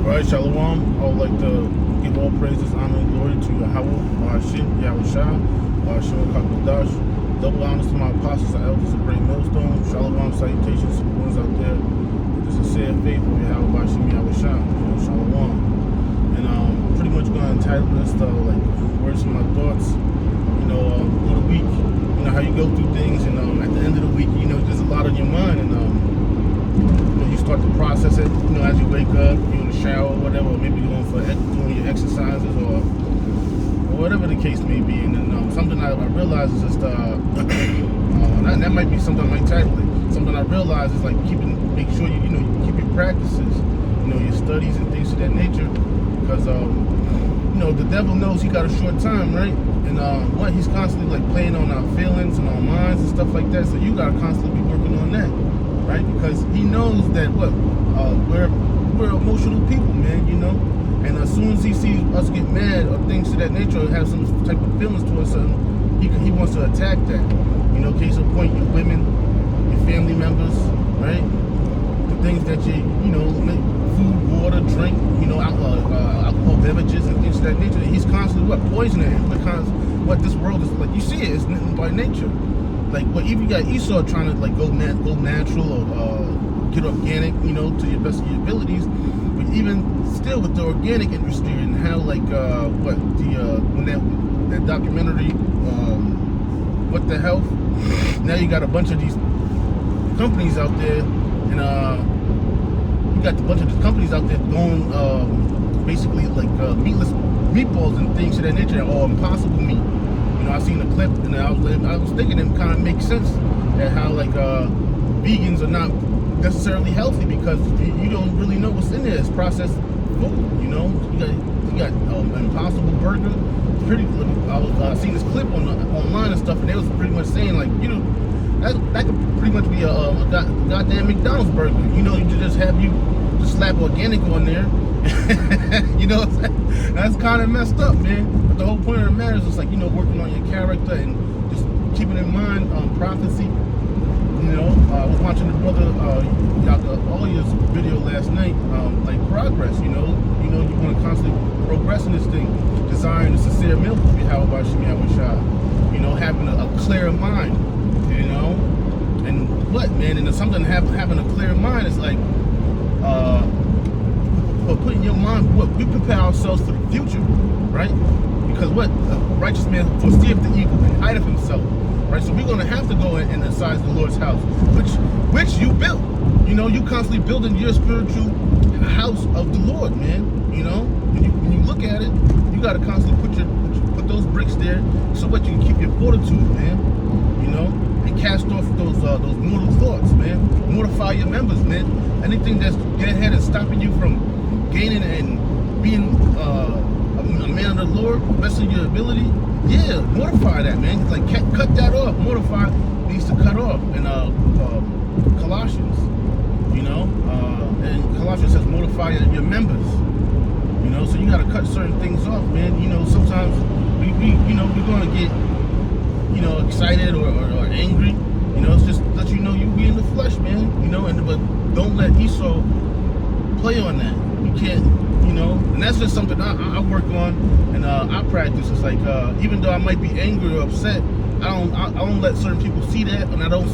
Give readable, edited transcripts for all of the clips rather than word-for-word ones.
All right, Shalom. I would like to give all praises, honor, and glory to Yahweh, Hashem, Yahushua, Hashem Kakadash. Double honors to my apostles and elders of Great Millstone. Shalom, salutations to the ones out there with the sincere faith of Yahweh, Hashem, Yahushua. Shalom. And I'm pretty much going to entitle this like words of my thoughts. For the week, how you go through things, and at the end of the week, there's a lot on your mind, and you start to process it, as you wake up, you're in the shower, or whatever, or maybe going for doing your exercises, or whatever the case may be. And then something I realize is just that might be something I might title it. Something I realize is like make sure you keep your practices, your studies and things of that nature, because the devil knows he got a short time, right? And he's constantly like playing on our feelings and our minds and stuff like that. So you gotta constantly be working on that, right? Because he knows that we're emotional people, man, And as soon as he sees us get mad or things of that nature, or have some type of feelings towards something, he wants to attack that. Case in point, your women, your family members, right? The things that food, water, drink, alcohol beverages and things of that nature. And he's constantly poisoning it, because what this world is like. You see it, it's by nature. Like even you got Esau trying to like go natural or get organic, to your best of your abilities. But even still with the organic industry and how when that documentary, What the Health? Now you got a bunch of these companies out there, and you got a bunch of these companies out there going basically like meatless meatballs and things of that nature, or impossible meat. I seen a clip, and I was thinking it kind of makes sense that how vegans are not necessarily healthy, because you don't really know what's in there. It's processed food. You got Impossible Burger. I seen this clip online and stuff, and they was pretty much saying that could pretty much be a goddamn McDonald's burger. You just slap organic on there. That's kind of messed up, man. But the whole point of the matter is just working on your character and just keeping in mind prophecy. I was watching the brother Dr. Olia's video last night, progress. You want to constantly progress in this thing, desiring the sincere milk of Yahweh Shah, having a clear mind, and what, man, and something having a clear mind is like putting your mind, we prepare ourselves for the future, right? Because a righteous man foreseeth the evil and hideth himself, right? So we're gonna have to go in the size of the Lord's house, which you built. You constantly building your spiritual house of the Lord, man. When you look at it, you gotta constantly put those bricks there, so what you can keep your fortitude, man. And cast off those mortal thoughts, man. Mortify your members, man. Anything that's getting ahead and stopping you from gaining and being a man of the Lord, best of your ability, mortify that, man. It's like cut that off. Mortify needs to cut off. And Colossians, and Colossians says mortify your members. So you got to cut certain things off, man. Sometimes we're gonna get excited or angry. It's just let you be in the flesh, man. But don't let Esau play on that. You can't, and that's just something I work on and I practice. It's like even though I might be angry or upset, I don't let certain people see that, and I'll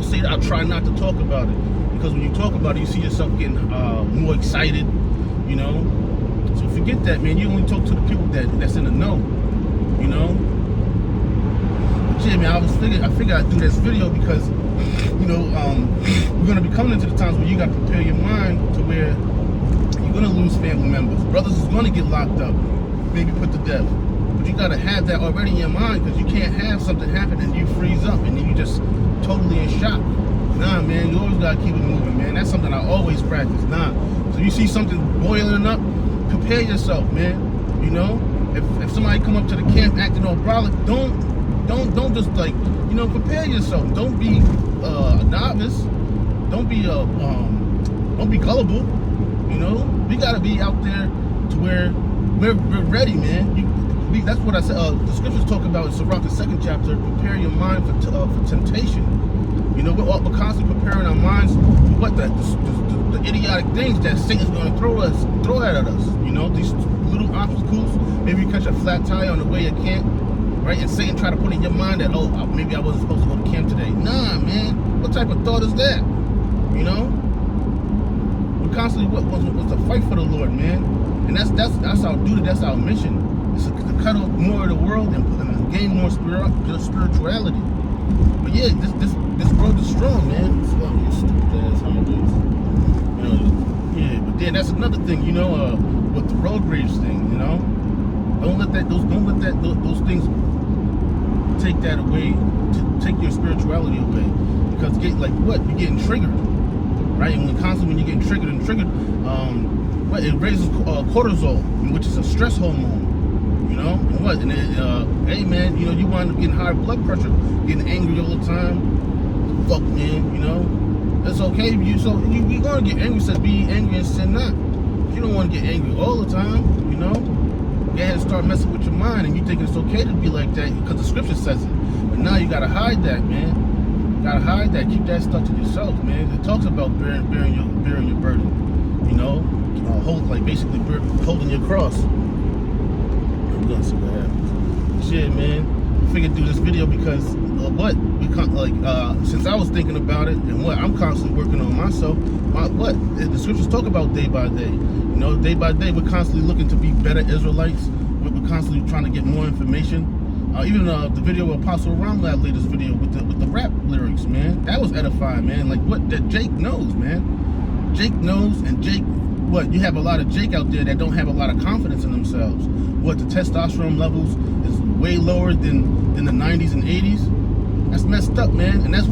say that I'll try not to talk about it, because when you talk about it, you see yourself getting more excited, So forget that, man. You only talk to the people that's in the know, But yeah, man, I figured I'd do this video because we're gonna be coming into the times where you gotta prepare your mind to where you're gonna lose family members. Brothers is gonna get locked up, maybe put to death. But you gotta have that already in your mind, because you can't have something happen and you freeze up and then you just totally in shock. Nah, man, you always gotta keep it moving, man. That's something I always practice. So you see something boiling up, prepare yourself, man. If somebody come up to the camp acting all brolic, don't just prepare yourself. Don't be a novice. Don't be gullible. We gotta be out there to where we're ready, man. That's what I said. The scriptures talk about in Sirach, the 2nd chapter. Prepare your mind for temptation. You know, we're constantly preparing our minds for what the idiotic things that Satan's going to throw at us. You know, these little obstacles. Maybe you catch a flat tire on the way to camp, right? And Satan try to put in your mind that, oh, maybe I wasn't supposed to go to camp today. Nah, man. What type of thought is that? You know, we're constantly what's a fight for the Lord, man. And that's our duty. That's our mission. It's to cut off more of the world and gain more spirituality. But yeah, this world is strong, man. It's about these stupid ass holidays. You know, yeah. But then that's another thing, you know, with the road rage thing. You know, don't let those things take that away, to take your spirituality away. Because you're getting triggered, right? And when you're getting triggered, it raises cortisol, which is a stress hormone. You know, and hey man, you know, you wind up getting high blood pressure, getting angry all the time. Fuck, man, you know, it's okay. You're gonna get angry, so be angry and sin not. You don't want to get angry all the time, you know. Go ahead and start messing with your mind, and you think it's okay to be like that because the scripture says it. But now you gotta hide that, man. You gotta hide that. Keep that stuff to yourself, man. It talks about bearing your burden, you know, basically holding your cross. We're gonna see what happens. Shit, man. I figured do this video because since I was thinking about it and I'm constantly working on myself. The scriptures talk about day by day. You know, day by day we're constantly looking to be better Israelites. We're constantly trying to get more information. Even the video where Apostle Ramlad laid this video with the rap lyrics, man. That was edifying, man. Like that Jake knows, man. Jake knows, and Jake. You have a lot of Jake out there that don't have a lot of confidence in themselves. The testosterone levels is way lower than the 90s and 80s. That's messed up, man. And that's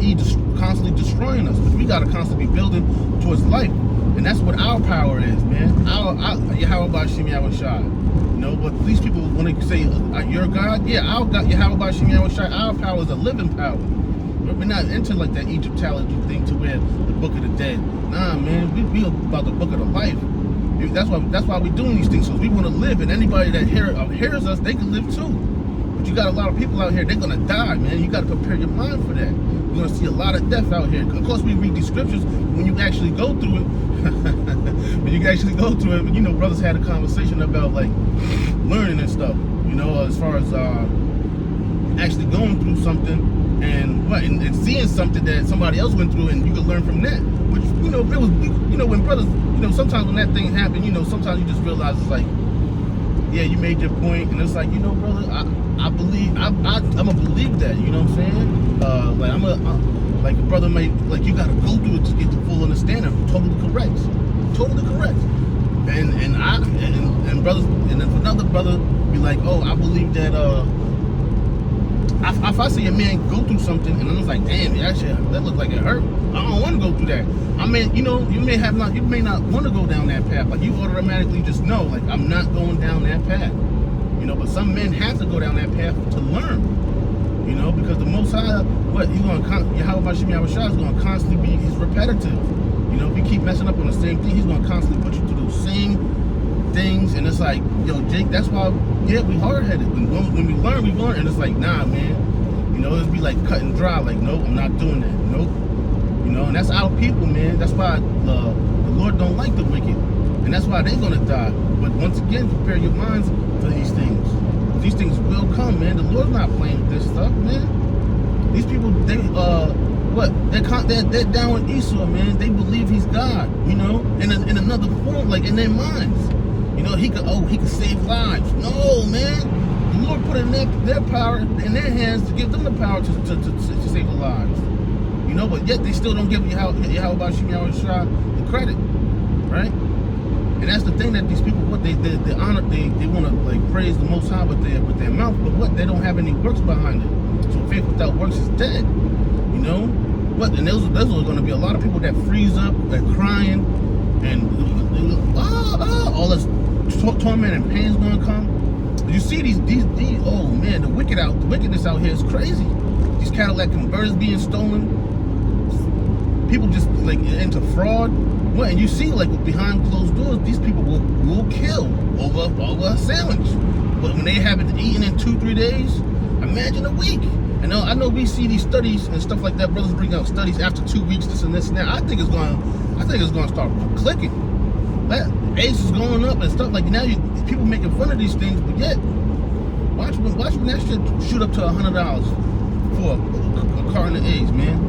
he just constantly destroying us. But we gotta constantly be building towards life. And that's what our power is, man. Yahweh Bashim Yahushua. You know, but these people want to say, you're God? Yeah, our God, Yahweh Bashim Yahushua, our power is a living power. We're not into like that Egyptology thing to where the book of the dead. Nah, man, we about the book of the life. That's why we're doing these things, so we want to live, and anybody that hears us, they can live too. But you got a lot of people out here, they're gonna die, man. You got to prepare your mind for that. You're gonna see a lot of death out here. Of course, we read these scriptures when you actually go through it. You know, brothers had a conversation about like learning and stuff. You know, as far as actually going through something. And seeing something that somebody else went through, and you can learn from that. Which, you know, it was, you know, when brothers, you know, sometimes when that thing happened, you know, sometimes you just realize it's like, yeah, you made your point, and it's like, you know, brother, I'm gonna believe that, you know what I'm saying? Like a brother may, like, you gotta go through it to get the full understanding. Totally correct. And brothers, and if another brother be like, oh, I believe that, if I see a man go through something and I'm like, damn, that looks like it hurt. I don't want to go through that. I mean, you know, you may not want to go down that path. Like, you automatically just know, like, I'm not going down that path. You know, but some men have to go down that path to learn. You know, because the Most High, Yahweh Bashim Yahushua is going to constantly be, he's repetitive. You know, if you keep messing up on the same thing, he's going to constantly put you through those same things. And it's like, yo, Jake, that's why, yeah, we hard-headed. When we learn, and it's like, nah, man. You know, it'd be like cut and dry. Like, nope, I'm not doing that. Nope. You know, and that's our people, man. That's why the Lord don't like the wicked. And that's why they're going to die. But once again, prepare your minds for these things. These things will come, man. The Lord's not playing with this stuff, man. These people, they're down with Esau, man. They believe he's God, you know, in another form, like in their minds. You know, he could save lives. No, man. The Lord put it in their power, in their hands, to give them the power to save the lives. You know, but yet they still don't give Yahweh Bashim Yahushua the credit, right? And that's the thing that these people, they honor, they want to like praise the Most High with their mouth, but they don't have any works behind it. So faith without works is dead. You know, and those are going to be a lot of people that freeze up, that crying, and all this torment and pain is going to come. You see these oh man, the wickedness out here is crazy. These Cadillac converters being stolen. People just like into fraud. And you see, like, behind closed doors, these people will kill over a sandwich. But when they haven't eaten in 2-3 days, imagine a week. And I know we see these studies and stuff like that. Brothers bring out studies after 2 weeks, this and this and that. I think it's going to start clicking. That AIDS is going up and stuff like now. People making fun of these things, but yet watch when that shit shoot up to $100 for a carton of AIDS, man.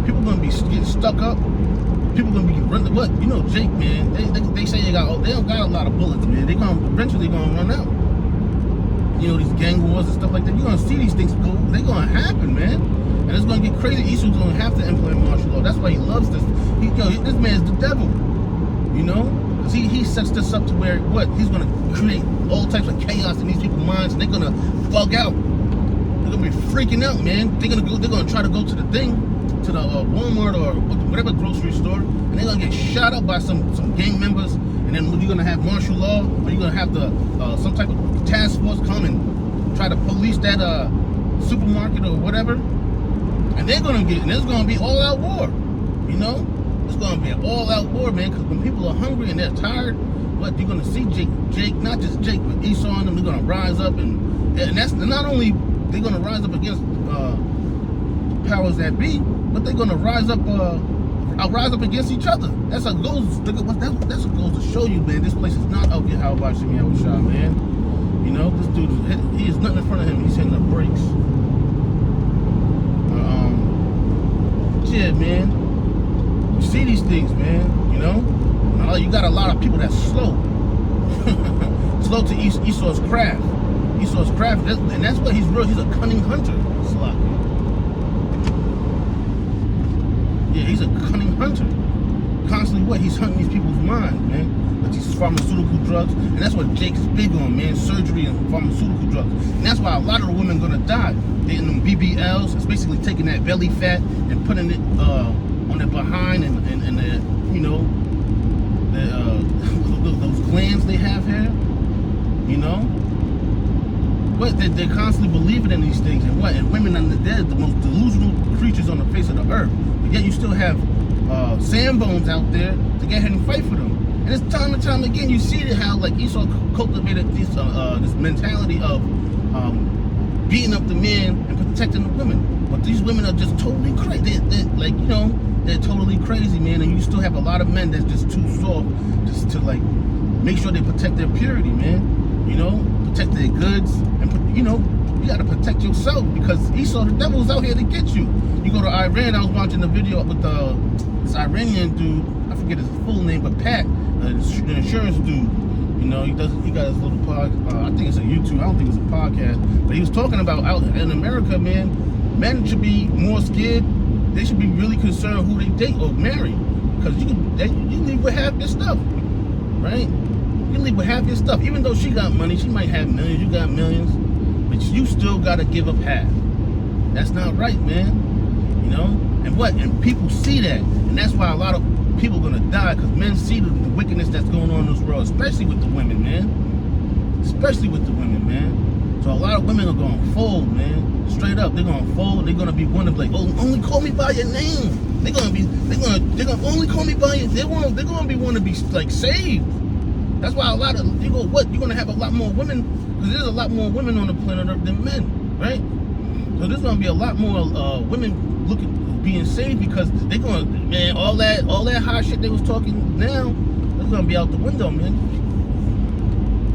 People gonna be getting stuck up. People gonna be running. What you know, Jake, man? They say they don't got a lot of bullets, man. They eventually gonna run out. You know, these gang wars and stuff like that. You're gonna see these things go. They're gonna happen, man. And it's gonna get crazy. Esau's gonna have to implement martial law. That's why he loves this. This man's the devil. You know, because he sets this up to where he's gonna create all types of chaos in these people's minds, and they're gonna bug out. They're gonna be freaking out, man. They're gonna try to go to the Walmart or whatever grocery store, and they're gonna get shot up by some gang members. And then you're gonna have martial law, or you're gonna have some type of task force come and try to police that supermarket or whatever. And there's gonna be all-out war. You know, it's gonna be an all-out war, man. Because when people are hungry and they're tired, you're gonna see Jake, not just Jake, but Esau and them. They're gonna rise up, and that's not only they're gonna rise up against powers that be, but they're gonna rise up against each other. That's what goes to show you, man. This place is not of Yahweh Shem Yahushua, man. You know, this dude, he is nothing in front of him. He's hitting the brakes. Yeah, man. You see these things, man. You know, you got a lot of people that's slow, slow to Esau's craft. Esau's craft, and that's what he's real. He's a cunning hunter. Yeah, he's a cunning hunter. Constantly he's hunting these people's minds, man. Like these pharmaceutical drugs. And that's what Jake's big on, man. Surgery and pharmaceutical drugs. And that's why a lot of the women are gonna die. They're in them BBLs. It's basically taking that belly fat and putting it on their behind and their, you know, those glands they have here. You know? But they're constantly believing in these things. And women they're the most delusional creatures on the face of the earth. But yet you still have sandbones out there to get ahead and fight for them. And it's time and time again you see how Esau cultivated this mentality of beating up the men and protecting the women. But these women are just totally crazy. They're totally crazy, man. And you still have a lot of men that's just too soft just to make sure they protect their purity, man. You know, protect their goods, and you gotta protect yourself because Esau, the devil's out here to get you. You go to Iran. I was watching a video with this Iranian dude. I forget his full name, but Pat, the insurance dude. You know, he got his little pod. I think it's a YouTube. I don't think it's a podcast. But he was talking about out in America, man. Men should be more scared. They should be really concerned who they date or marry, because you leave with half your stuff, right? You leave with half your stuff. Even though she got money, she might have millions. You got millions, but you still gotta give up half. That's not right, man. You know, and people see that, and that's why a lot of people are gonna die, because men see the wickedness that's going on in this world, especially with the women, man. Especially with the women, man. So a lot of women are gonna fold, man. Straight up, they're gonna fold. They're gonna be one of only call me by your name. They're gonna only call me by your. They're gonna be one to be saved. That's why you're gonna have a lot more women, because there's a lot more women on the planet Earth than men, right? So there's gonna be a lot more women being saved, because they're gonna, man, all that high shit they was talking now, it's gonna be out the window, man.